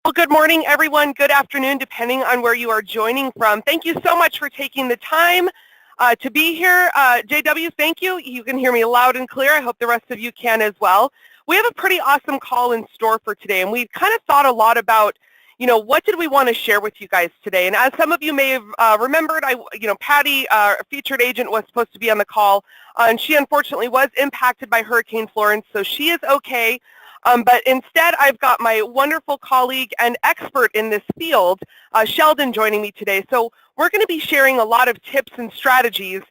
Well, good morning, everyone. Good afternoon, depending on where you are joining from. Thank you so much for taking the time to be here. JW, thank you. You can hear me loud and clear. I hope the rest of you can as well. We have a pretty awesome call in store for today, and we kind of thought a lot about, what did we want to share with you guys today? And as some of you may have remembered, Patty, our featured agent, was supposed to be on the call, and she unfortunately was impacted by Hurricane Florence, so she is okay. But instead, I've got my wonderful colleague and expert in this field, Sheldon, joining me today. So we're going to be sharing a lot of tips and strategies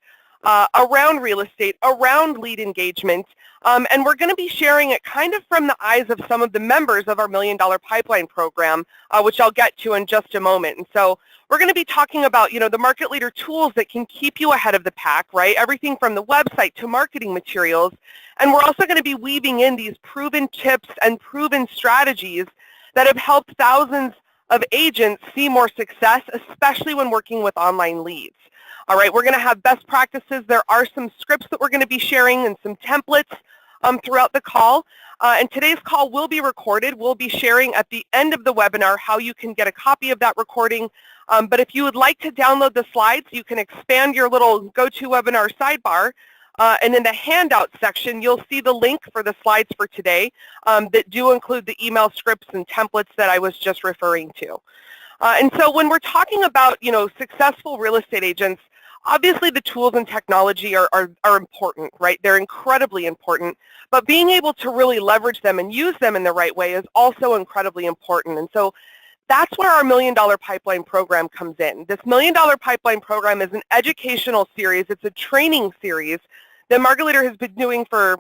around real estate, around lead engagement, and we're going to be sharing it kind of from the eyes of some of the members of our $1 Million Pipeline program, which I'll get to in just a moment. And so we're going to be talking about, the market leader tools that can keep you ahead of the pack, right? Everything from the website to marketing materials. And we're also going to be weaving in these proven tips and proven strategies that have helped thousands of agents see more success, especially when working with online leads. All right, we're going to have best practices. There are some scripts that we're going to be sharing and some templates throughout the call. And today's call will be recorded. We'll be sharing at the end of the webinar how you can get a copy of that recording. But if you would like to download the slides, you can expand your little GoToWebinar sidebar. And in the handout section, you'll see the link for the slides for today that do include the email scripts and templates that I was just referring to. And so when we're talking about, successful real estate agents, obviously the tools and technology are important, right? They're incredibly important. But being able to really leverage them and use them in the right way is also incredibly important. And so that's where our $1 Million Pipeline program comes in. This $1 Million Pipeline program is an educational series. It's a training series that Market Leader has been doing for,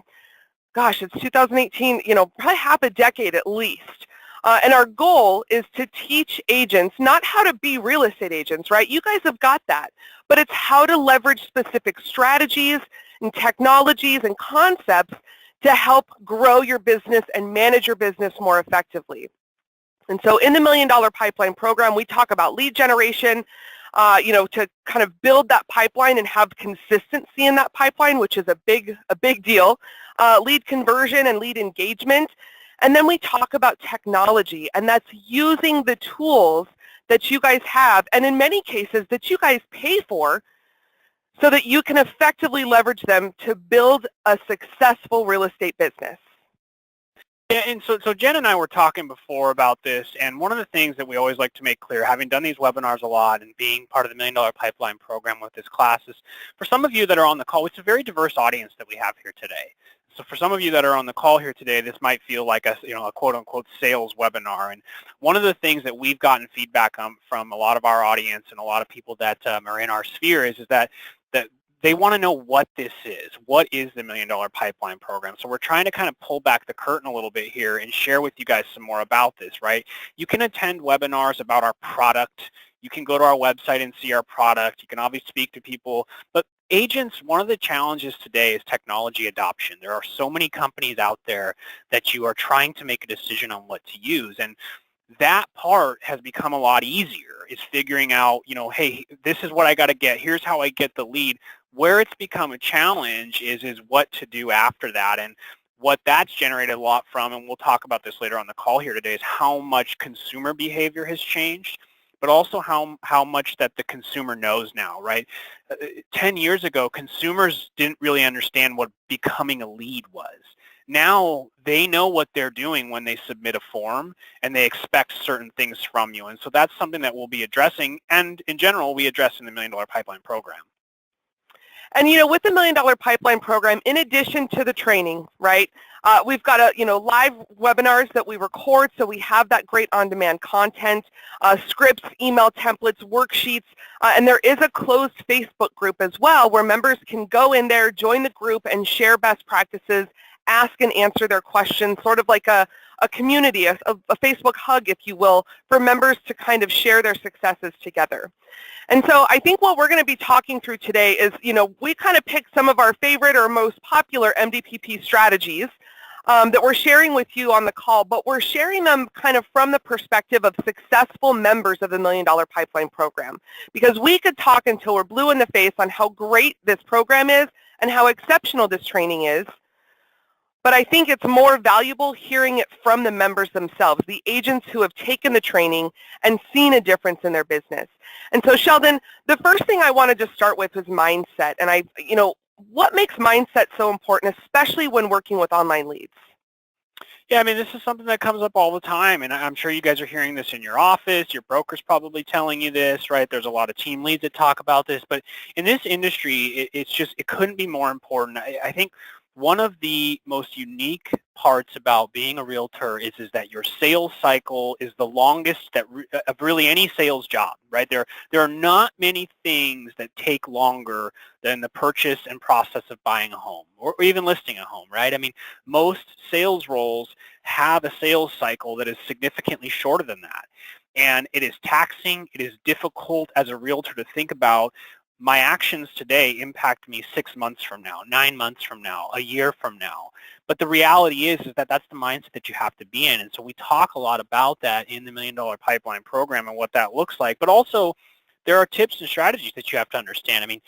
it's 2018, probably half a decade at least. And our goal is to teach agents not how to be real estate agents, right? You guys have got that. But it's how to leverage specific strategies and technologies and concepts to help grow your business and manage your business more effectively. And so in the $1 Million Pipeline program, we talk about lead generation, to kind of build that pipeline and have consistency in that pipeline, which is a big deal, lead conversion and lead engagement. And then we talk about technology, and that's using the tools that you guys have, and in many cases that you guys pay for, so that you can effectively leverage them to build a successful real estate business. Yeah, and so Jen and I were talking before about this, and one of the things that we always like to make clear, having done these webinars a lot and being part of the $1 Million Pipeline program with this class, is for some of you that are on the call, it's a very diverse audience that we have here today. So for some of you that are on the call here today, this might feel like a quote-unquote sales webinar. And one of the things that we've gotten feedback from a lot of our audience and a lot of people that are in our sphere is that they want to know what this is. What is the $1 Million Pipeline program? So we're trying to kind of pull back the curtain a little bit here and share with you guys some more about this, right? You can attend webinars about our product. You can go to our website and see our product. You can obviously speak to people. But agents, one of the challenges today is technology adoption. There are so many companies out there that you are trying to make a decision on what to use. And that part has become a lot easier, is figuring out, hey, this is what I got to get. Here's how I get the lead. Where it's become a challenge is what to do after that. And what that's generated a lot from, and we'll talk about this later on the call here today, is how much consumer behavior has changed, but also how much that the consumer knows now, right? 10 years ago, consumers didn't really understand what becoming a lead was. Now they know what they're doing when they submit a form, and they expect certain things from you. And so that's something that we'll be addressing, and in general, we address in the $1 Million Pipeline program. And, with the $1 Million Pipeline program, in addition to the training, right, we've got live webinars that we record, so we have that great on-demand content, scripts, email templates, worksheets, and there is a closed Facebook group as well where members can go in there, join the group, and share best practices, ask and answer their questions, sort of like a community, a Facebook hug, if you will, for members to kind of share their successes together. And so I think what we're going to be talking through today is, we kind of picked some of our favorite or most popular MDPP strategies that we're sharing with you on the call, but we're sharing them kind of from the perspective of successful members of the $1 Million Pipeline program. Because we could talk until we're blue in the face on how great this program is and how exceptional this training is. but I think it's more valuable hearing it from the members themselves, the agents who have taken the training and seen a difference in their business. And so Sheldon, the first thing I wanted to start with was mindset. And what makes mindset so important, especially when working with online leads? Yeah, I mean, this is something that comes up all the time, and I'm sure you guys are hearing this in your office. Your broker's probably telling you this, right? There's a lot of team leads that talk about this, but in this industry, it couldn't be more important. I think one of the most unique parts about being a realtor is that your sales cycle is the longest of really any sales job, right? There are not many things that take longer than the purchase and process of buying a home or even listing a home, right? I mean, most sales roles have a sales cycle that is significantly shorter than that. And it is taxing, it is difficult as a realtor to think about, my actions today impact me 6 months from now, 9 months from now, a year from now. But the reality is that that's the mindset that you have to be in. And so we talk a lot about that in the $1 Million Pipeline program and what that looks like. But also there are tips and strategies that you have to understand. I mean,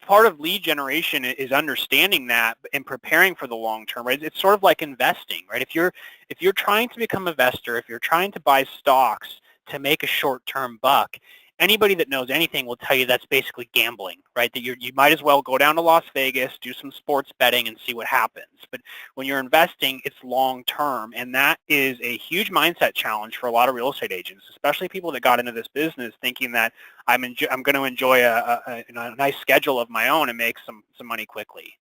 part of lead generation is understanding that and preparing for the long term, right? It's sort of like investing, right? If you're trying to become an investor, if you're trying to buy stocks to make a short-term buck, anybody that knows anything will tell you that's basically gambling, right? That you might as well go down to Las Vegas, do some sports betting, and see what happens. But when you're investing, it's long-term, and that is a huge mindset challenge for a lot of real estate agents, especially people that got into this business thinking that I'm going to enjoy a nice schedule of my own and make some money quickly.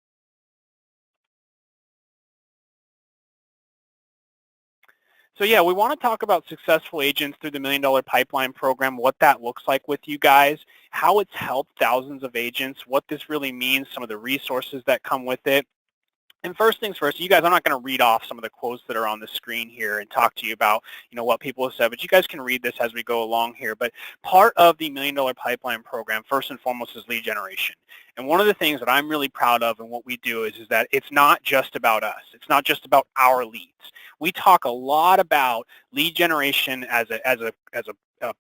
So yeah, we want to talk about successful agents through the $1 Million Pipeline program, what that looks like with you guys, how it's helped thousands of agents, what this really means, some of the resources that come with it. And first things first, you guys, I'm not going to read off some of the quotes that are on the screen here and talk to you about, what people have said, but you guys can read this as we go along here. But part of the $1 Million Pipeline program, first and foremost, is lead generation. And one of the things that I'm really proud of and what we do is that it's not just about us. It's not just about our leads. We talk a lot about lead generation as a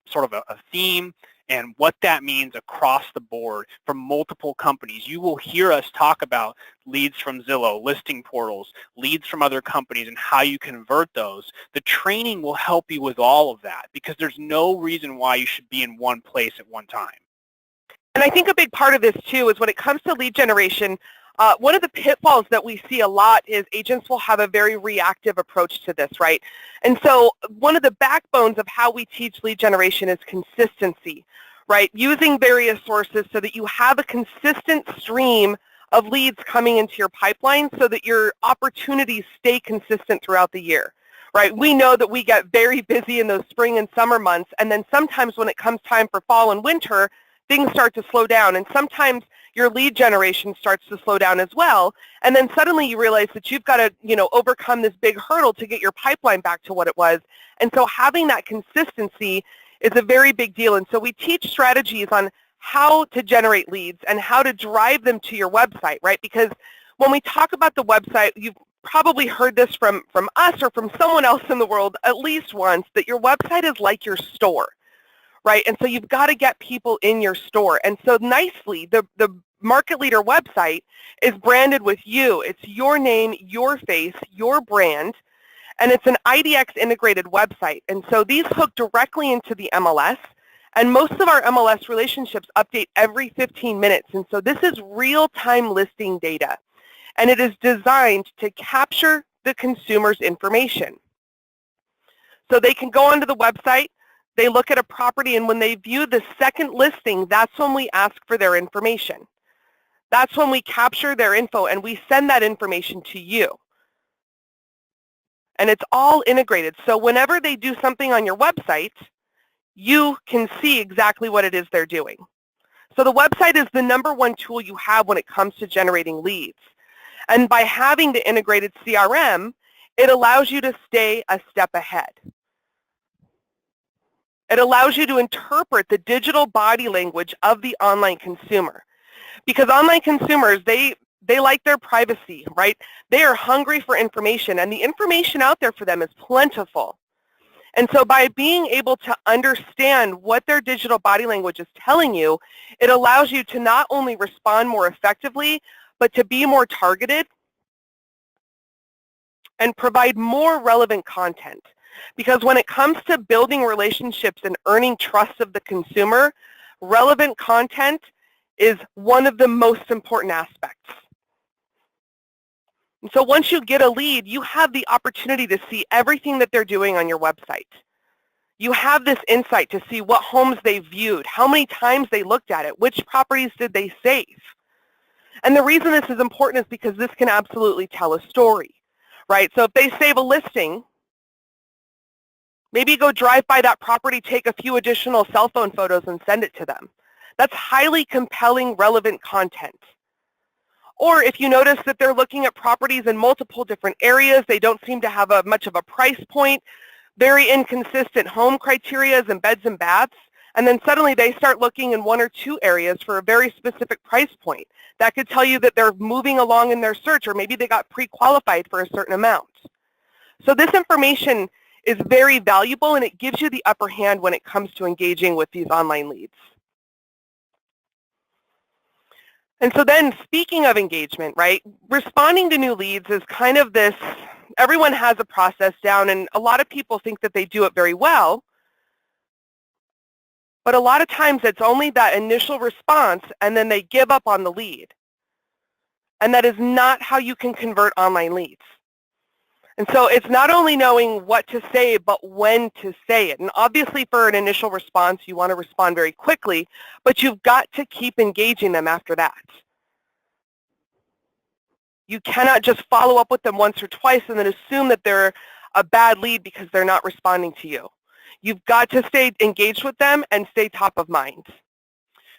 sort of a theme, and what that means across the board from multiple companies. You will hear us talk about leads from Zillow, listing portals, leads from other companies, and how you convert those. The training will help you with all of that because there's no reason why you should be in one place at one time. And I think a big part of this, too, is when it comes to lead generation, one of the pitfalls that we see a lot is agents will have a very reactive approach to this, right? And so one of the backbones of how we teach lead generation is consistency, right? Using various sources so that you have a consistent stream of leads coming into your pipeline so that your opportunities stay consistent throughout the year, right? We know that we get very busy in those spring and summer months, and then sometimes when it comes time for fall and winter, things start to slow down, and sometimes your lead generation starts to slow down as well, and then suddenly you realize that you've got to, overcome this big hurdle to get your pipeline back to what it was. And so having that consistency is a very big deal. And so we teach strategies on how to generate leads and how to drive them to your website, right? Because when we talk about the website, you've probably heard this from us or from someone else in the world at least once, that your website is like your store, right? And so you've got to get people in your store. And so nicely, the Market Leader website is branded with you. It's your name, your face, your brand, and it's an IDX integrated website. And so these hook directly into the MLS, and most of our MLS relationships update every 15 minutes. And so this is real-time listing data, and it is designed to capture the consumer's information. So they can go onto the website, they look at a property, and when they view the second listing, that's when we ask for their information. That's when we capture their info, and we send that information to you. And it's all integrated. So whenever they do something on your website, you can see exactly what it is they're doing. So the website is the #1 tool you have when it comes to generating leads. And by having the integrated CRM, it allows you to stay a step ahead. It allows you to interpret the digital body language of the online consumer. Because online consumers, they like their privacy, right? They are hungry for information, and the information out there for them is plentiful. And so by being able to understand what their digital body language is telling you, it allows you to not only respond more effectively, but to be more targeted and provide more relevant content. Because when it comes to building relationships and earning trust of the consumer, relevant content is one of the most important aspects. And so once you get a lead, you have the opportunity to see everything that they're doing on your website. You have this insight to see what homes they viewed, how many times they looked at it, which properties did they save. And the reason this is important is because this can absolutely tell a story, right? So if they save a listing, maybe go drive by that property, take a few additional cell phone photos and send it to them. That's highly compelling, relevant content. Or if you notice that they're looking at properties in multiple different areas, they don't seem to have much of a price point, very inconsistent home criteria and beds and baths, and then suddenly they start looking in one or two areas for a very specific price point. That could tell you that they're moving along in their search, or maybe they got pre-qualified for a certain amount. So this information is very valuable, and it gives you the upper hand when it comes to engaging with these online leads. And so then, speaking of engagement, right, responding to new leads is kind of this, everyone has a process down, and a lot of people think that they do it very well, but a lot of times it's only that initial response, and then they give up on the lead. And that is not how you can convert online leads. And so it's not only knowing what to say, but when to say it. And obviously for an initial response, you want to respond very quickly, but you've got to keep engaging them after that. You cannot just follow up with them once or twice and then assume that they're a bad lead because they're not responding to you. You've got to stay engaged with them and stay top of mind.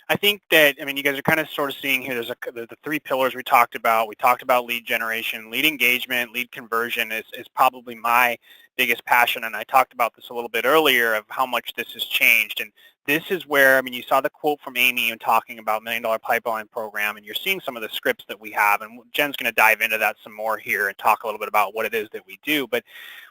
I think that, I mean, you guys are kind of sort of seeing here, there's the three pillars we talked about. We talked about lead generation, lead engagement, lead conversion is probably my biggest passion. And I talked about this a little bit earlier of how much this has changed. And this is where, I mean, you saw the quote from Amy and talking about $1 Million Pipeline Program, and you're seeing some of the scripts that we have. And Jen's going to dive into that some more here and talk a little bit about what it is that we do. But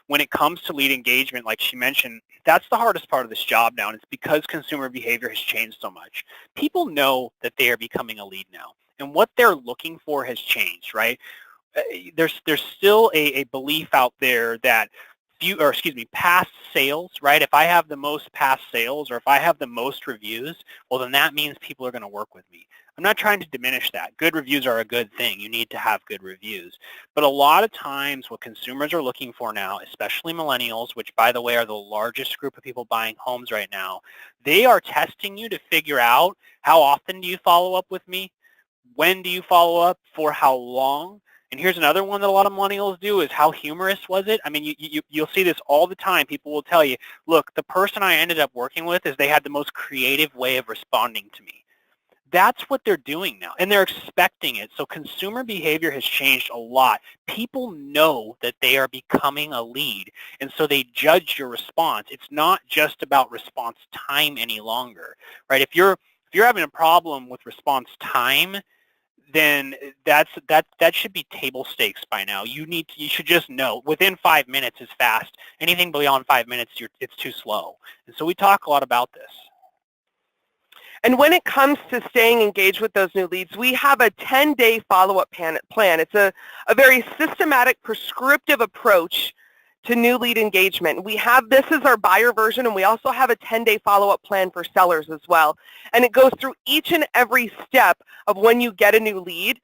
when it comes to lead engagement, like she mentioned, that's the hardest part of this job now, and it's because consumer behavior has changed so much. People know that they are becoming a lead now, and what they're looking for has changed, right? There's still a belief out there that past sales, right? If I have the most past sales or if I have the most reviews, well, then that means people are going to work with me. I'm not trying to diminish that. Good reviews are a good thing. You need to have good reviews. But a lot of times what consumers are looking for now, especially millennials, which by the way are the largest group of people buying homes right now, they are testing you to figure out how often do you follow up with me? When do you follow up? For how long? And here's another one that a lot of millennials do is how humorous was it? I mean, you'll see this all the time. People will tell you, look, the person I ended up working with is they had the most creative way of responding to me. That's what they're doing now, and they're expecting it. So consumer behavior has changed a lot. People know that they are becoming a lead, and so they judge your response. It's not just about response time any longer, right? If you're having a problem with response time, then that should be table stakes by now. You should just know within 5 minutes is fast. Anything beyond 5 minutes, it's too slow. And so we talk a lot about this. And when it comes to staying engaged with those new leads, we have a 10-day follow-up plan. It's a very systematic, prescriptive approach to new lead engagement. This is our buyer version, and we also have a 10-day follow-up plan for sellers as well. And it goes through each and every step of when you get a new lead.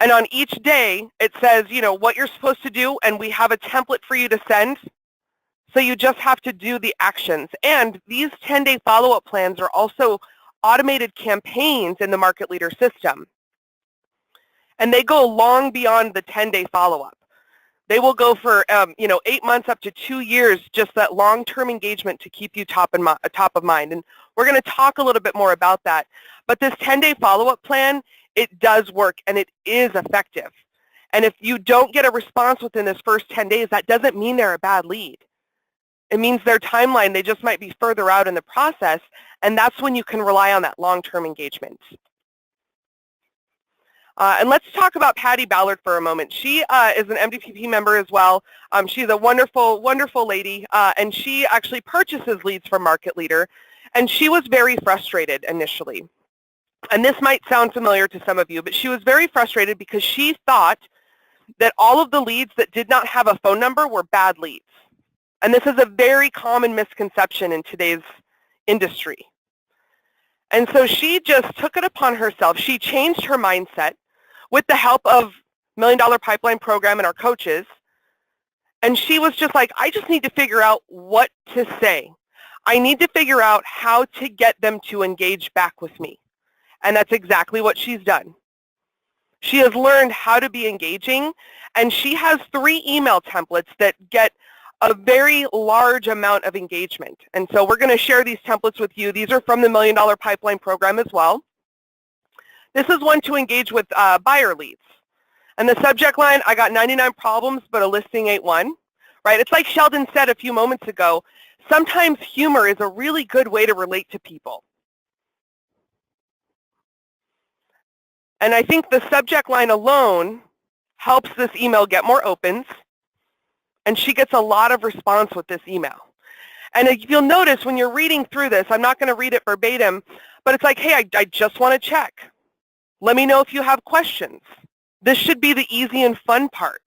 And on each day, it says, you know, what you're supposed to do, and we have a template for you to send. So you just have to do the actions. And these 10-day follow-up plans are also automated campaigns in the market leader system. And they go long beyond the 10-day follow-up. They will go for 8 months up to 2 years, just that long-term engagement to keep you top of mind. And we're going to talk a little bit more about that. But this 10-day follow-up plan, it does work, and it is effective. And if you don't get a response within this first 10 days, that doesn't mean they're a bad lead. It means their timeline, they just might be further out in the process, and that's when you can rely on that long-term engagement. And let's talk about Patty Ballard for a moment. She is an MDPP member as well. She's a wonderful, wonderful lady, and she actually purchases leads from Market Leader, and she was very frustrated initially. And this might sound familiar to some of you, but she was very frustrated because she thought that all of the leads that did not have a phone number were bad leads. And this is a very common misconception in today's industry. And so she just took it upon herself. She changed her mindset with the help of $1 Million Pipeline Program and our coaches. And she was just like, I just need to figure out what to say. I need to figure out how to get them to engage back with me. And that's exactly what she's done. She has learned how to be engaging, and she has 3 email templates that get a very large amount of engagement. And so we're going to share these templates with you. These are from the $1 Million Pipeline Program as well. This is one to engage with buyer leads. And the subject line, I got 99 problems, but a listing ain't one. Right? It's like Sheldon said a few moments ago, sometimes humor is a really good way to relate to people. And I think the subject line alone helps this email get more opens, and she gets a lot of response with this email. And if you'll notice when you're reading through this, I'm not going to read it verbatim, but it's like, hey, I just want to check. Let me know if you have questions. This should be the easy and fun part,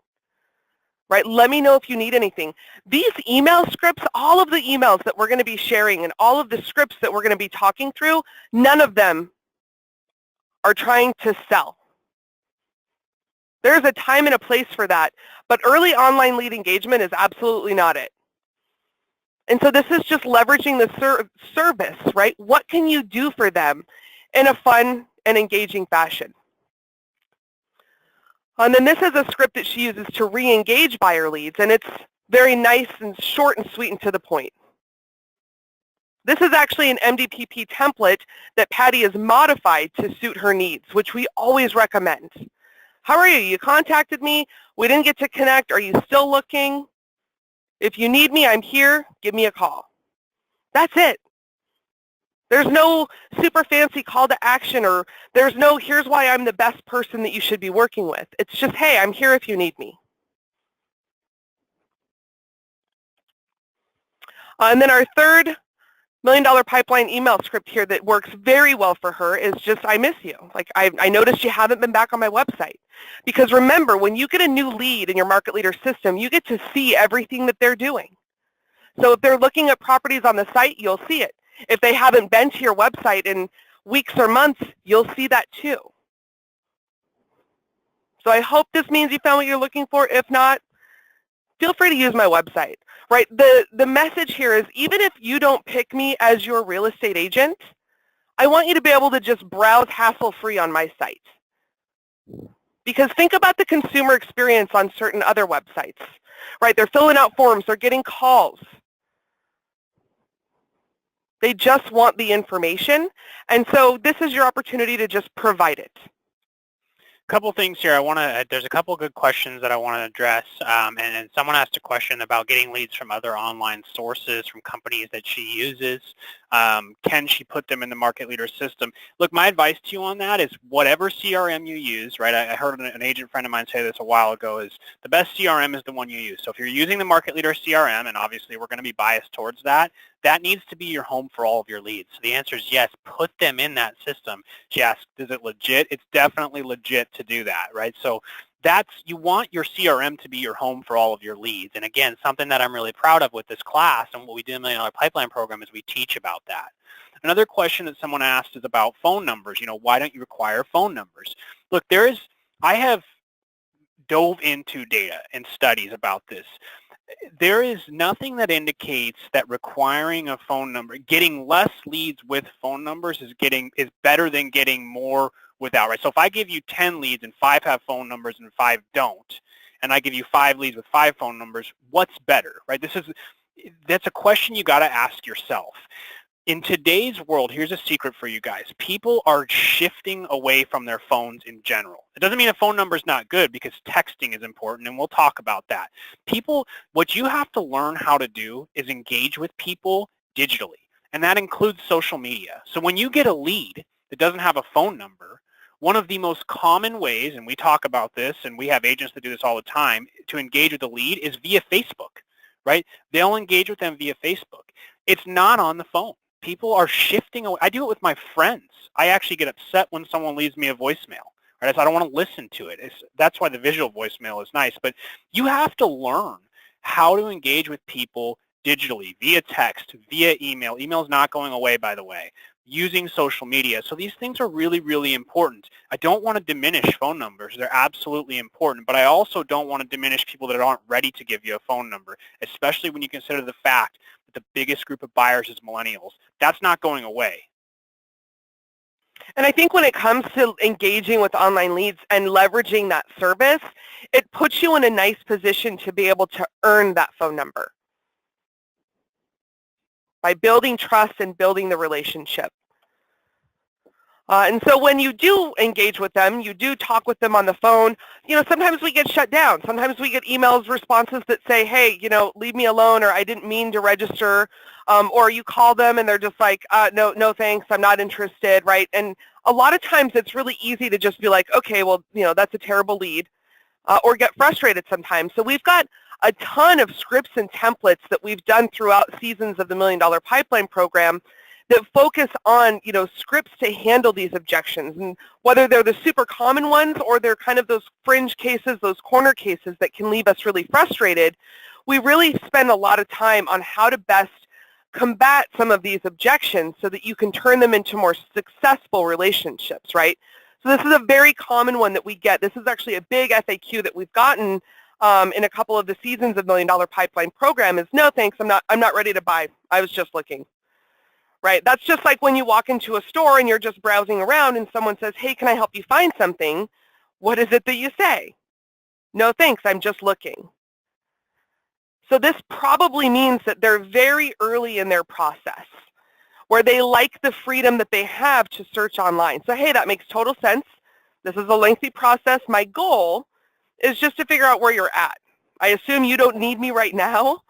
right? Let me know if you need anything. These email scripts, all of the emails that we're going to be sharing and all of the scripts that we're going to be talking through, none of them are trying to sell. There's a time and a place for that, but early online lead engagement is absolutely not it. And so this is just leveraging the service, right? What can you do for them in a fun and engaging fashion? And then this is a script that she uses to re-engage buyer leads, and it's very nice and short and sweet and to the point. This is actually an MDPP template that Patty has modified to suit her needs, which we always recommend. How are you? You contacted me. We didn't get to connect. Are you still looking? If you need me, I'm here. Give me a call. That's it. There's no super fancy call to action, or there's no, here's why I'm the best person that you should be working with. It's just, hey, I'm here if you need me. And then our third $1 Million Pipeline email script here that works very well for her is just, I miss you. Like, I noticed you haven't been back on my website. Because remember, when you get a new lead in your market leader system, you get to see everything that they're doing. So if they're looking at properties on the site, you'll see it. If they haven't been to your website in weeks or months, you'll see that too. So I hope this means you found what you're looking for. If not, feel free to use my website. Right? The message here is, even if you don't pick me as your real estate agent, I want you to be able to just browse hassle-free on my site. Because think about the consumer experience on certain other websites. Right? They're filling out forms. They're getting calls. They just want the information. And so this is your opportunity to just provide it. Couple things here. There's a couple good questions that I want to address, and someone asked a question about getting leads from other online sources, from companies that she uses. Can she put them in the market leader system? Look, my advice to you on that is whatever CRM you use, right? I heard an agent friend of mine say this a while ago, is the best CRM is the one you use. So if you're using the market leader CRM, and obviously we're going to be biased towards that, that needs to be your home for all of your leads. So the answer is yes, put them in that system. She asked, is it legit? It's definitely legit to do that, right? So you want your CRM to be your home for all of your leads. And again, something that I'm really proud of with this class and what we do in the $1 Million Pipeline Program is we teach about that. Another question that someone asked is about phone numbers. You know, why don't you require phone numbers? Look, I have dove into data and studies about this. There is nothing that indicates that requiring a phone number, getting less leads with phone numbers is better than getting more without, right? So if I give you 10 leads and 5 have phone numbers and 5 don't, and I give you 5 leads with 5 phone numbers, what's better, right? That's a question you got to ask yourself. In today's world, here's a secret for you guys. People are shifting away from their phones in general. It doesn't mean a phone number is not good, because texting is important, and we'll talk about that. What you have to learn how to do is engage with people digitally, and that includes social media. So when you get a lead that doesn't have a phone number, one of the most common ways, and we talk about this, and we have agents that do this all the time, to engage with a lead is via Facebook, right? They'll engage with them via Facebook. It's not on the phone. People are shifting away. I do it with my friends. I actually get upset when someone leaves me a voicemail. right? I don't want to listen to it. That's why the visual voicemail is nice. But you have to learn how to engage with people digitally, via text, via email. Email is not going away, by the way. Using social media. So these things are really, really important. I don't want to diminish phone numbers. They're absolutely important, but I also don't want to diminish people that aren't ready to give you a phone number, especially when you consider the fact that the biggest group of buyers is millennials. That's not going away. And I think when it comes to engaging with online leads and leveraging that service, it puts you in a nice position to be able to earn that phone number by building trust and building the relationship. And so when you do engage with them, you do talk with them on the phone, sometimes we get shut down. Sometimes we get emails, responses that say, hey, leave me alone, or I didn't mean to register. Or you call them and they're just like, no thanks, I'm not interested, right? And a lot of times it's really easy to just be like, okay, well, that's a terrible lead, or get frustrated sometimes. So we've got a ton of scripts and templates that we've done throughout seasons of the $1 Million Pipeline program that focus on, scripts to handle these objections, and whether they're the super common ones or they're kind of those fringe cases, those corner cases that can leave us really frustrated, we really spend a lot of time on how to best combat some of these objections so that you can turn them into more successful relationships, right? So this is a very common one that we get. This is actually a big FAQ that we've gotten in a couple of the seasons of $1 Million Pipeline program is, no thanks, I'm not ready to buy. I was just looking. Right? That's just like when you walk into a store and you're just browsing around and someone says, hey, can I help you find something? What is it that you say? No, thanks, I'm just looking. So this probably means that they're very early in their process, where they like the freedom that they have to search online. So, hey, that makes total sense. This is a lengthy process. My goal is just to figure out where you're at. I assume you don't need me right now,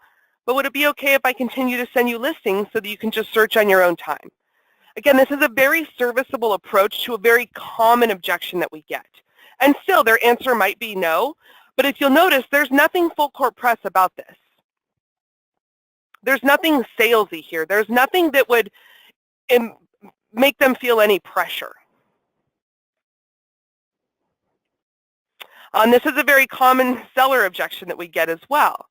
but would it be okay if I continue to send you listings so that you can just search on your own time? Again, this is a very serviceable approach to a very common objection that we get. And still, their answer might be no, but if you'll notice, there's nothing full court press about this. There's nothing salesy here. There's nothing that would make them feel any pressure. This is a very common seller objection that we get as well,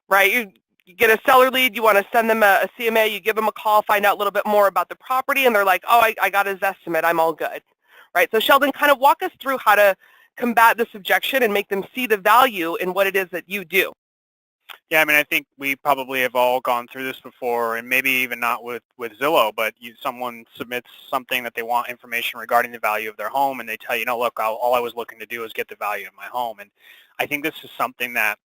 right? You get a seller lead, you want to send them a CMA, you give them a call, find out a little bit more about the property, and they're like, oh, I got his estimate, I'm all good, right? So Sheldon, kind of walk us through how to combat this objection and make them see the value in what it is that you do. Yeah, I mean, I think we probably have all gone through this before, and maybe even not with Zillow, but someone submits something that they want information regarding the value of their home, and they tell you, no, look, all I was looking to do is get the value of my home. And I think this is something that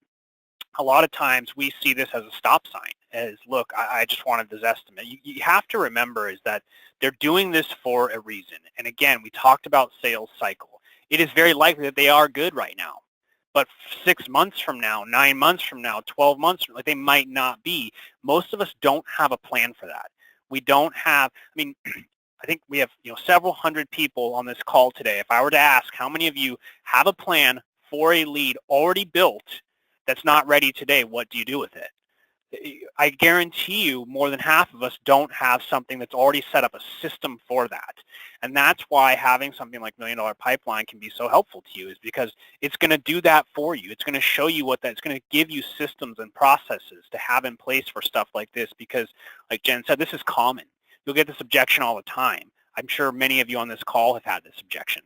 a lot of times we see this as a stop sign, as, look, I just wanted this estimate. You have to remember is that they're doing this for a reason. And again, we talked about sales cycle. It is very likely that they are good right now. But 6 months from now, 9 months from now, 12 months from now, they might not be. Most of us don't have a plan for that. We don't have, I mean, I think we have several hundred people on this call today. If I were to ask how many of you have a plan for a lead already built that's not ready today, what do you do with it? I guarantee you more than half of us don't have something that's already set up, a system for that. And that's why having something like $1 Million Pipeline can be so helpful to you, is because it's going to do that for you. It's going to show you it's going to give you systems and processes to have in place for stuff like this, because like Jen said, this is common. You'll get this objection all the time. I'm sure many of you on this call have had this objection.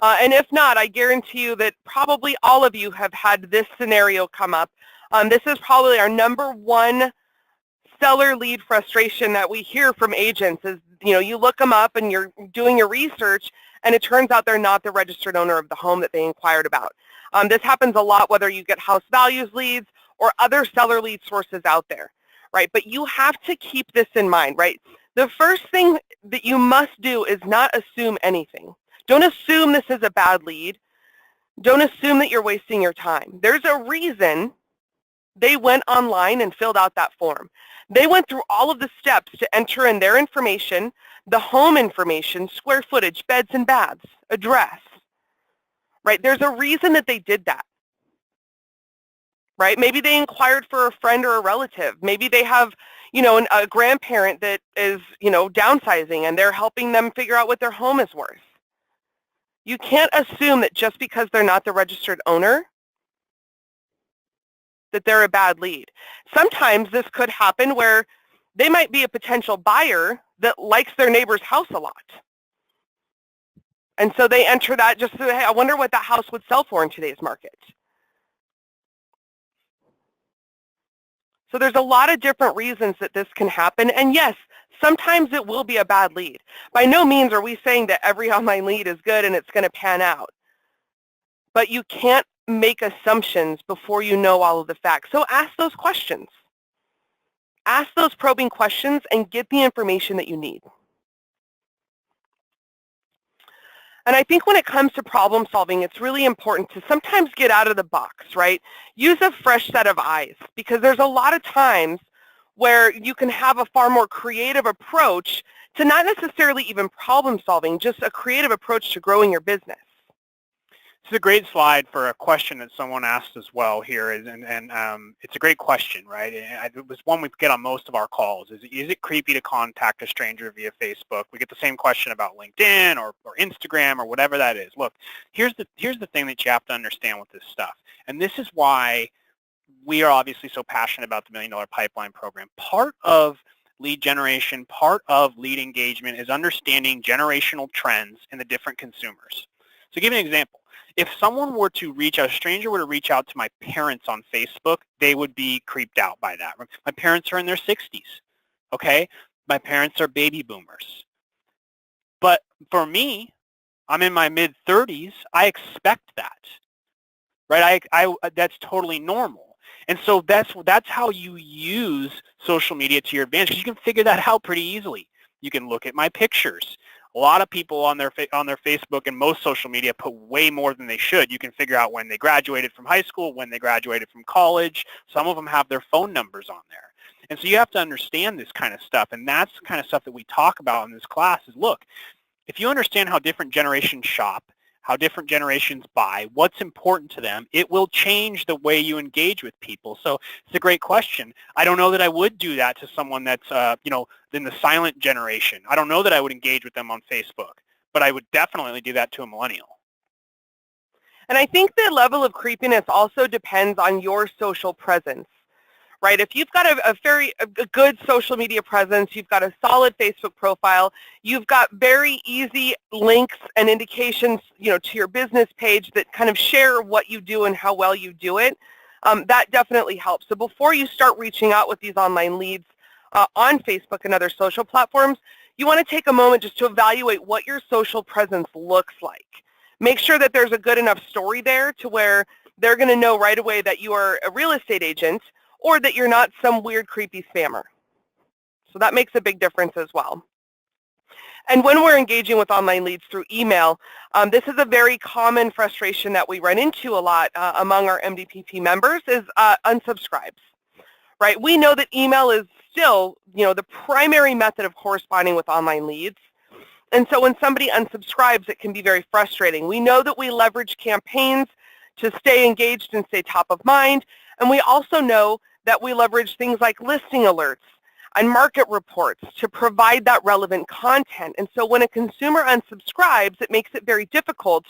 And if not, I guarantee you that probably all of you have had this scenario come up. This is probably our #1 seller lead frustration that we hear from agents is, you look them up and you're doing your research and it turns out they're not the registered owner of the home that they inquired about. This happens a lot whether you get house values leads or other seller lead sources out there, right? But you have to keep this in mind, right? The first thing that you must do is not assume anything. Don't assume this is a bad lead. Don't assume that you're wasting your time. There's a reason they went online and filled out that form. They went through all of the steps to enter in their information, the home information, square footage, beds and baths, address, right? There's a reason that they did that, right? Maybe they inquired for a friend or a relative. Maybe they have, a grandparent that is, downsizing and they're helping them figure out what their home is worth. You can't assume that just because they're not the registered owner that they're a bad lead. Sometimes this could happen where they might be a potential buyer that likes their neighbor's house a lot. And so they enter that just to say, hey, I wonder what that house would sell for in today's market. So there's a lot of different reasons that this can happen. And yes, sometimes it will be a bad lead. By no means are we saying that every online lead is good and it's going to pan out. But you can't make assumptions before you know all of the facts. So ask those questions. Ask those probing questions and get the information that you need. And I think when it comes to problem solving, it's really important to sometimes get out of the box, right? Use a fresh set of eyes, because there's a lot of times where you can have a far more creative approach to not necessarily even problem solving, just a creative approach to growing your business. It's a great slide for a question that someone asked as well here, and it's a great question, right? It was one we get on most of our calls. Is it creepy to contact a stranger via Facebook? We get the same question about LinkedIn or Instagram or whatever that is. Look, here's the thing that you have to understand with this stuff, and this is why we are obviously so passionate about the $1 Million Pipeline program. Part of lead generation, part of lead engagement is understanding generational trends in the different consumers. So give me an example. If someone were to a stranger were to reach out to my parents on Facebook, they would be creeped out by that. My parents are in their 60s, okay? My parents are baby boomers. But for me, I'm in my mid-30s, I expect that, right? That's totally normal. And so that's how you use social media to your advantage, because you can figure that out pretty easily. You can look at my pictures. A lot of people on their Facebook and most social media put way more than they should. You can figure out when they graduated from high school, when they graduated from college. Some of them have their phone numbers on there. And so you have to understand this kind of stuff. And that's the kind of stuff that we talk about in this class is, look, if you understand how different generations shop, how different generations buy, what's important to them, it will change the way you engage with people. So it's a great question. I don't know that I would do that to someone that's, in the silent generation. I don't know that I would engage with them on Facebook, but I would definitely do that to a millennial. And I think the level of creepiness also depends on your social presence, right? If you've got a good social media presence, you've got a solid Facebook profile, you've got very easy links and indications, to your business page that kind of share what you do and how well you do it, that definitely helps. So before you start reaching out with these online leads on Facebook and other social platforms, you want to take a moment just to evaluate what your social presence looks like. Make sure that there's a good enough story there to where they're going to know right away that you are a real estate agent, or that you're not some weird, creepy spammer. So that makes a big difference as well. And when we're engaging with online leads through email, this is a very common frustration that we run into a lot among our MDPP members is unsubscribes, right? We know that email is still, the primary method of corresponding with online leads. And so when somebody unsubscribes, it can be very frustrating. We know that we leverage campaigns to stay engaged and stay top of mind. And we also know that we leverage things like listing alerts and market reports to provide that relevant content. And so when a consumer unsubscribes, it makes it very difficult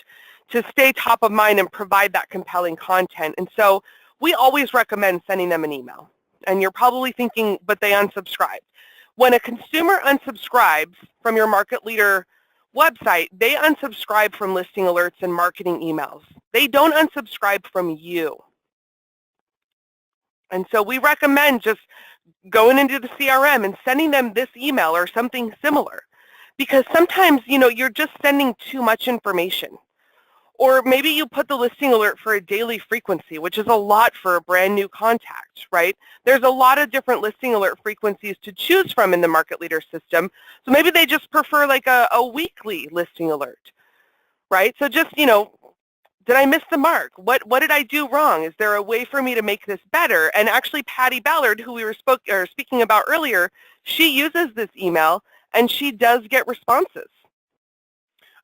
to stay top of mind and provide that compelling content. And so we always recommend sending them an email. And you're probably thinking, but they unsubscribed. When a consumer unsubscribes from your market leader website, they unsubscribe from listing alerts and marketing emails. They don't unsubscribe from you. And so we recommend just going into the CRM and sending them this email or something similar, because sometimes, you're just sending too much information. Or maybe you put the listing alert for a daily frequency, which is a lot for a brand new contact, right? There's a lot of different listing alert frequencies to choose from in the market leader system. So maybe they just prefer like a weekly listing alert, right? So just, did I miss the mark? What did I do wrong? Is there a way for me to make this better? And actually, Patty Ballard, who we were speaking about earlier, she uses this email, and she does get responses.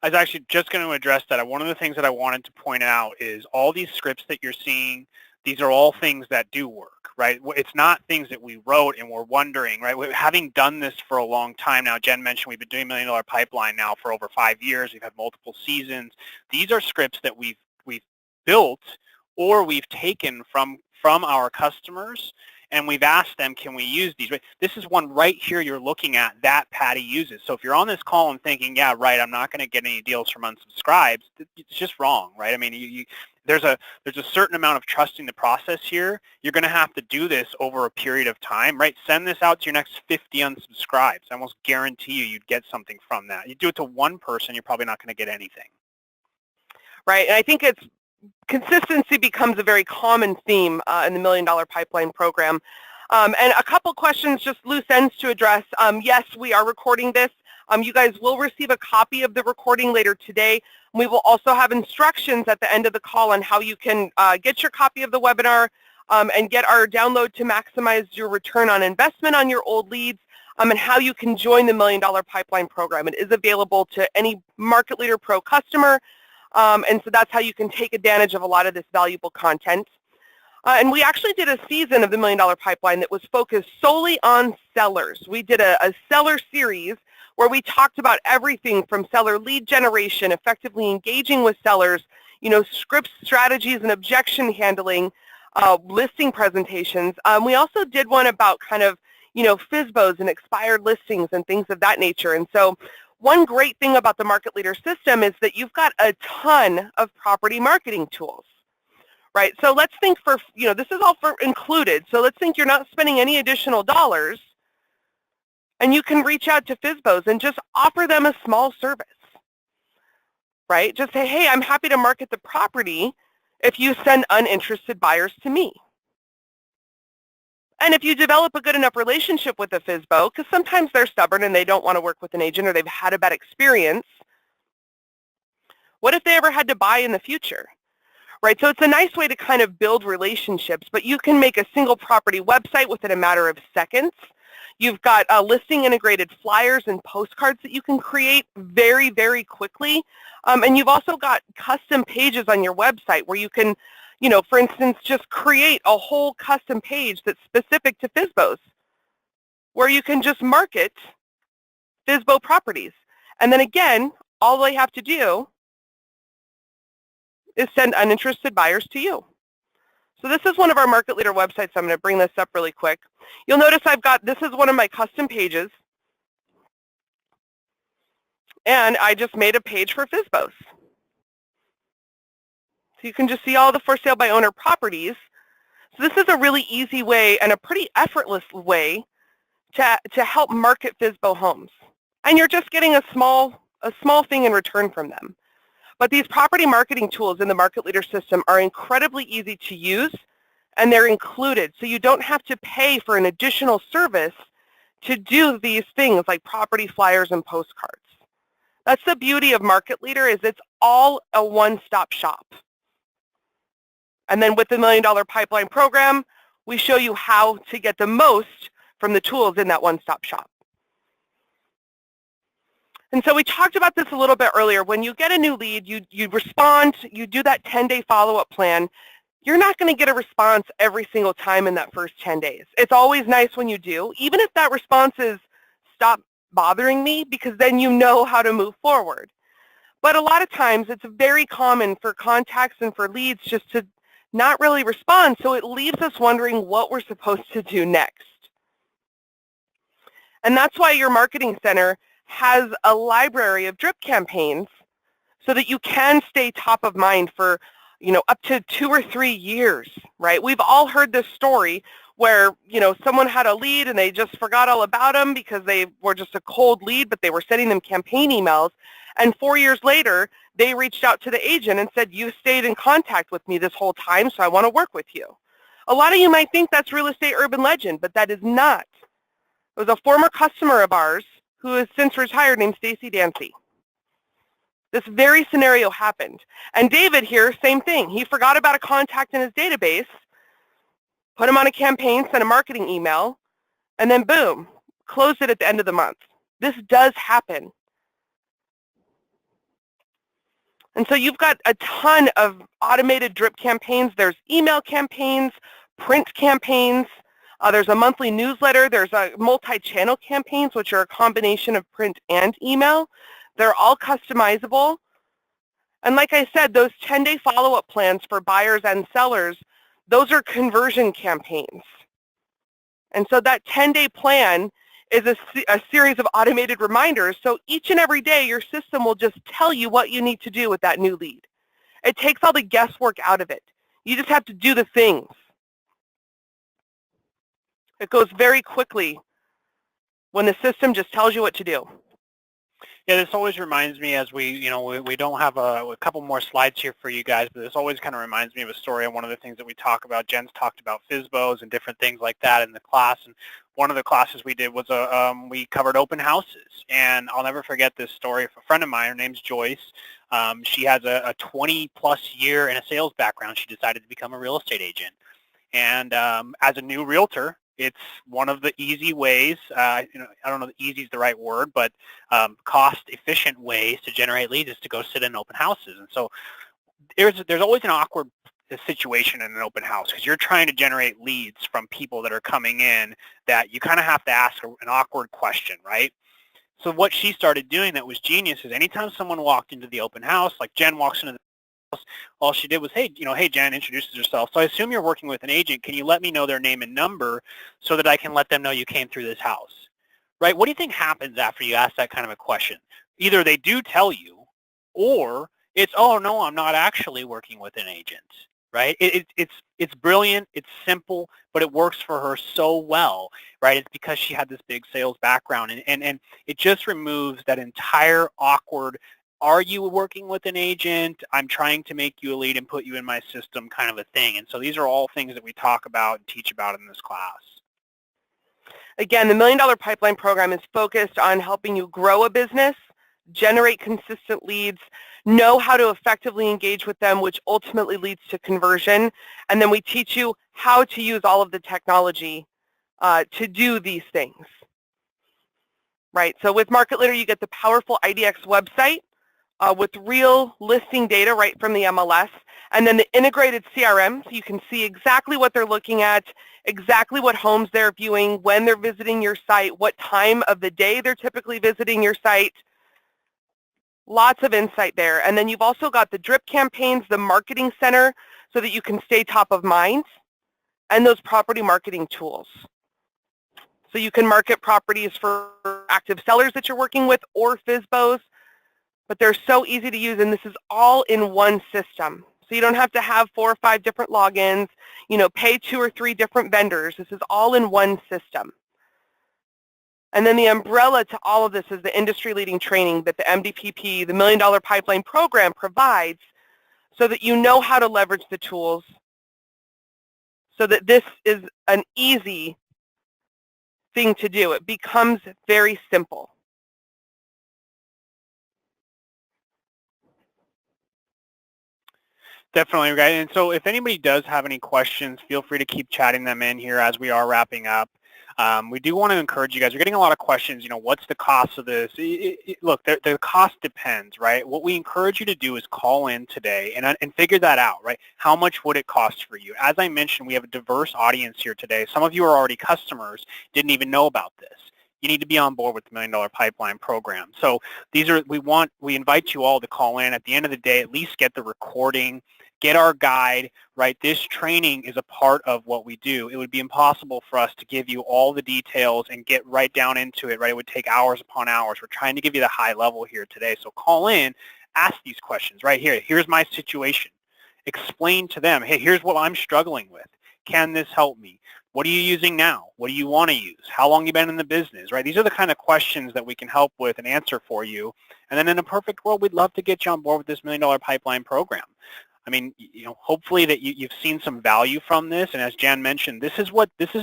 I was actually just going to address that. One of the things that I wanted to point out is all these scripts that you're seeing, These are all things that do work, right? It's not things that we wrote and we're wondering, right? Having done this for a long time now, Jen mentioned we've been doing $1 Million Pipeline now for over 5 years. We've had multiple seasons. These are scripts that we've built or we've taken from our customers, and we've asked them, can we use these? This is one right here you're looking at that Patty uses. So if you're on this call and thinking, yeah, right, I'm not going to get any deals from unsubscribes, it's just wrong, right? I mean, there's a certain amount of trusting the process here. You're going to have to do this over a period of time, right? Send this out to your next 50 unsubscribes. I almost guarantee you'd get something from that. You do it to one person, you're probably not going to get anything. Right, and I think consistency becomes a very common theme in the $1 Million Pipeline program. And a couple questions, just loose ends to address. Yes, we are recording this. You guys will receive a copy of the recording later today. We will also have instructions at the end of the call on how you can get your copy of the webinar and get our download to maximize your return on investment on your old leads, and how you can join the $1 Million Pipeline program. It is available to any Market Leader Pro customer. And so that's how you can take advantage of a lot of this valuable content. And we actually did a season of the $1 Million Pipeline that was focused solely on sellers. We did a seller series where we talked about everything from seller lead generation, effectively engaging with sellers, scripts, strategies, and objection handling, listing presentations. We also did one about kind of, FSBOs and expired listings and things of that nature. And so one great thing about the Market Leader system is that you've got a ton of property marketing tools, right? So let's think this is all for included. So let's think you're not spending any additional dollars, and you can reach out to FSBOs and just offer them a small service, right? Just say, hey, I'm happy to market the property if you send uninterested buyers to me. And if you develop a good enough relationship with a FSBO, because sometimes they're stubborn and they don't want to work with an agent or they've had a bad experience, what if they ever had to buy in the future, right? So it's a nice way to kind of build relationships, but you can make a single property website within a matter of seconds. You've got listing integrated flyers and postcards that you can create very, very quickly. And you've also got custom pages on your website where you can, for instance, just create a whole custom page that's specific to FSBOs, where you can just market FSBO properties. And then again, all they have to do is send uninterested buyers to you. So this is one of our Market Leader websites. I'm going to bring this up really quick. You'll notice this is one of my custom pages. And I just made a page for FSBOs. So you can just see all the for sale by owner properties. So this is a really easy way and a pretty effortless way to help market FSBO homes. And you're just getting a small thing in return from them. But these property marketing tools in the Market Leader system are incredibly easy to use, and they're included. So you don't have to pay for an additional service to do these things like property flyers and postcards. That's the beauty of Market Leader, is it's all a one-stop shop. And then with the $1 Million Pipeline program, we show you how to get the most from the tools in that one-stop shop. And so we talked about this a little bit earlier. When you get a new lead, you respond, you do that 10-day follow-up plan. You're not going to get a response every single time in that first 10 days. It's always nice when you do, even if that response is stop bothering me, because then you know how to move forward. But a lot of times it's very common for contacts and for leads just to not really respond, so it leaves us wondering what we're supposed to do next. And that's why your marketing center has a library of drip campaigns so that you can stay top of mind for, up to 2 or 3 years, right? We've all heard this story where, someone had a lead and they just forgot all about them because they were just a cold lead, but they were sending them campaign emails. And 4 years later, they reached out to the agent and said, you stayed in contact with me this whole time, so I want to work with you. A lot of you might think that's real estate urban legend, but that is not. It was a former customer of ours who has since retired, named Stacy Dancy. This very scenario happened. And David here, same thing. He forgot about a contact in his database, put him on a campaign, sent a marketing email, and then boom, closed it at the end of the month. This does happen. And so you've got a ton of automated drip campaigns. There's email campaigns, print campaigns. There's a monthly newsletter. There's a multi-channel campaigns, which are a combination of print and email. They're all customizable. And like I said, those 10-day follow-up plans for buyers and sellers, those are conversion campaigns. And so that 10-day plan is a series of automated reminders. So each and every day, your system will just tell you what you need to do with that new lead. It takes all the guesswork out of it. You just have to do the things. It goes very quickly when the system just tells you what to do. Yeah, this always reminds me, as we don't have a couple more slides here for you guys, but this always kind of reminds me of a story on one of the things that we talk about. Jen's talked about FSBOs and different things like that in the class, and one of the classes we did was we covered open houses, and I'll never forget this story of a friend of mine. Her name's Joyce. She has a 20-plus year in a sales background. She decided to become a real estate agent, and as a new realtor, it's one of the easy ways, I don't know if easy is the right word, but cost-efficient ways to generate leads is to go sit in open houses. And so there's always an awkward situation in an open house because you're trying to generate leads from people that are coming in that you kind of have to ask an awkward question, right? So what she started doing that was genius is anytime someone walked into the open house, like Jen walks into the all she did was, hey, Jen introduces herself. So I assume you're working with an agent. Can you let me know their name and number so that I can let them know you came through this house? Right? What do you think happens after you ask that kind of a question? Either they do tell you, or it's, oh, no, I'm not actually working with an agent. Right? It's brilliant. It's simple, but it works for her so well. Right? It's because she had this big sales background, and it just removes that entire awkward, are you working with an agent? I'm trying to make you a lead and put you in my system kind of a thing. And so these are all things that we talk about and teach about in this class. Again, the $1 Million Pipeline program is focused on helping you grow a business, generate consistent leads, know how to effectively engage with them, which ultimately leads to conversion. And then we teach you how to use all of the technology to do these things. Right? So with Market Leader, you get the powerful IDX website, with real listing data right from the MLS, and then the integrated CRM, so you can see exactly what they're looking at, exactly what homes they're viewing, when they're visiting your site, what time of the day they're typically visiting your site. Lots of insight there. And then you've also got the drip campaigns, the marketing center, so that you can stay top of mind, and those property marketing tools. So you can market properties for active sellers that you're working with or FSBOs, but they're so easy to use, and this is all in one system. So you don't have to have 4 or 5 different logins, pay 2 or 3 different vendors. This is all in one system. And then the umbrella to all of this is the industry-leading training that the MDPP, the $1 Million Pipeline program, provides so that you know how to leverage the tools, so that this is an easy thing to do. It becomes very simple. Definitely, right. And so if anybody does have any questions, feel free to keep chatting them in here as we are wrapping up. We do want to encourage you guys. We're getting a lot of questions, what's the cost of this? Look, the cost depends, right? What we encourage you to do is call in today and figure that out, right? How much would it cost for you? As I mentioned, we have a diverse audience here today. Some of you are already customers, didn't even know about this. You need to be on board with the $1 Million Pipeline program. So we invite you all to call in. At the end of the day, at least get the recording, get our guide, right? This training is a part of what we do. It would be impossible for us to give you all the details and get right down into it, right? It would take hours upon hours. We're trying to give you the high level here today. So call in, ask these questions right here. Here's my situation. Explain to them, hey, here's what I'm struggling with. Can this help me? What are you using now? What do you want to use? How long have you been in the business, right? These are the kind of questions that we can help with and answer for you. And then in a perfect world, we'd love to get you on board with this $1 Million Pipeline program. I mean, hopefully that you've seen some value from this. And as Jen mentioned, this is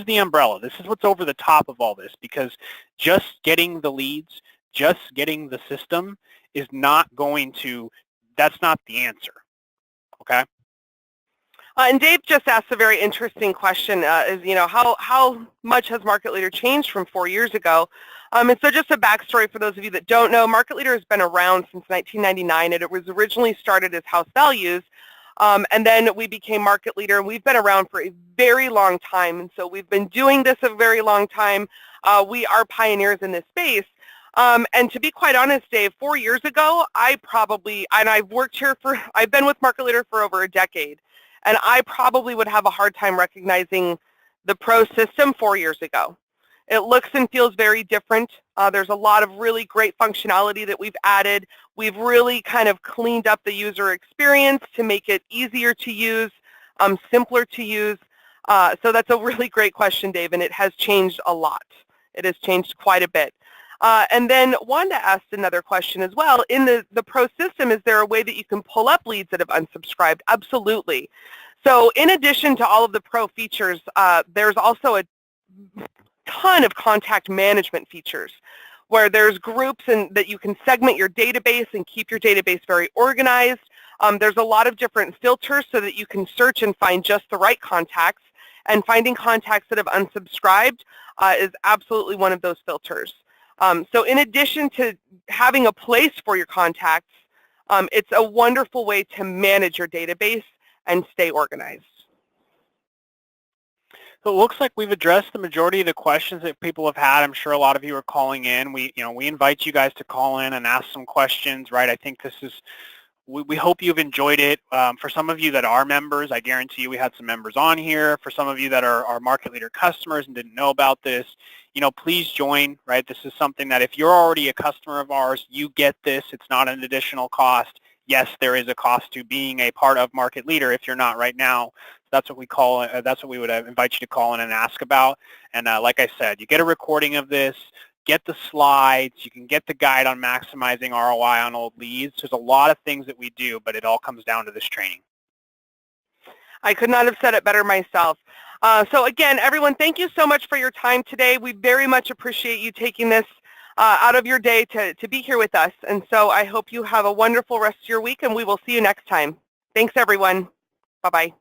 the umbrella. This is what's over the top of all this, because just getting the leads, just getting the system that's not the answer. Okay? And Dave just asked a very interesting question, is, how much has Market Leader changed from 4 years ago? And so just a backstory for those of you that don't know, Market Leader has been around since 1999, and it was originally started as House Values, and then we became Market Leader, and we've been around for a very long time, and so we've been doing this a very long time. We are pioneers in this space. And to be quite honest, Dave, 4 years ago, I've been with Market Leader for over a decade, and I probably would have a hard time recognizing the pro system 4 years ago. It looks and feels very different. There's a lot of really great functionality that we've added. We've really kind of cleaned up the user experience to make it easier to use, simpler to use. So that's a really great question, Dave, and it has changed a lot. It has changed quite a bit. And then Wanda asked another question as well. In the pro system, is there a way that you can pull up leads that have unsubscribed? Absolutely. So in addition to all of the pro features, there's also a ton of contact management features where there's groups and that you can segment your database and keep your database very organized. There's a lot of different filters so that you can search and find just the right contacts, and finding contacts that have unsubscribed is absolutely one of those filters. So in addition to having a place for your contacts, it's a wonderful way to manage your database and stay organized. So it looks like we've addressed the majority of the questions that people have had. I'm sure a lot of you are calling in. We invite you guys to call in and ask some questions, right? I think this is, we hope you've enjoyed it. For some of you that are members, I guarantee you we had some members on here. For some of you that are Market Leader customers and didn't know about this, please join, right? This is something that if you're already a customer of ours, you get this. It's not an additional cost. Yes, there is a cost to being a part of Market Leader if you're not right now. That's what we call. That's what we would invite you to call in and ask about. And like I said, you get a recording of this, get the slides, you can get the guide on maximizing ROI on old leads. There's a lot of things that we do, but it all comes down to this training. I could not have said it better myself. So again, everyone, thank you so much for your time today. We very much appreciate you taking this out of your day to be here with us. And so I hope you have a wonderful rest of your week, and we will see you next time. Thanks, everyone. Bye-bye.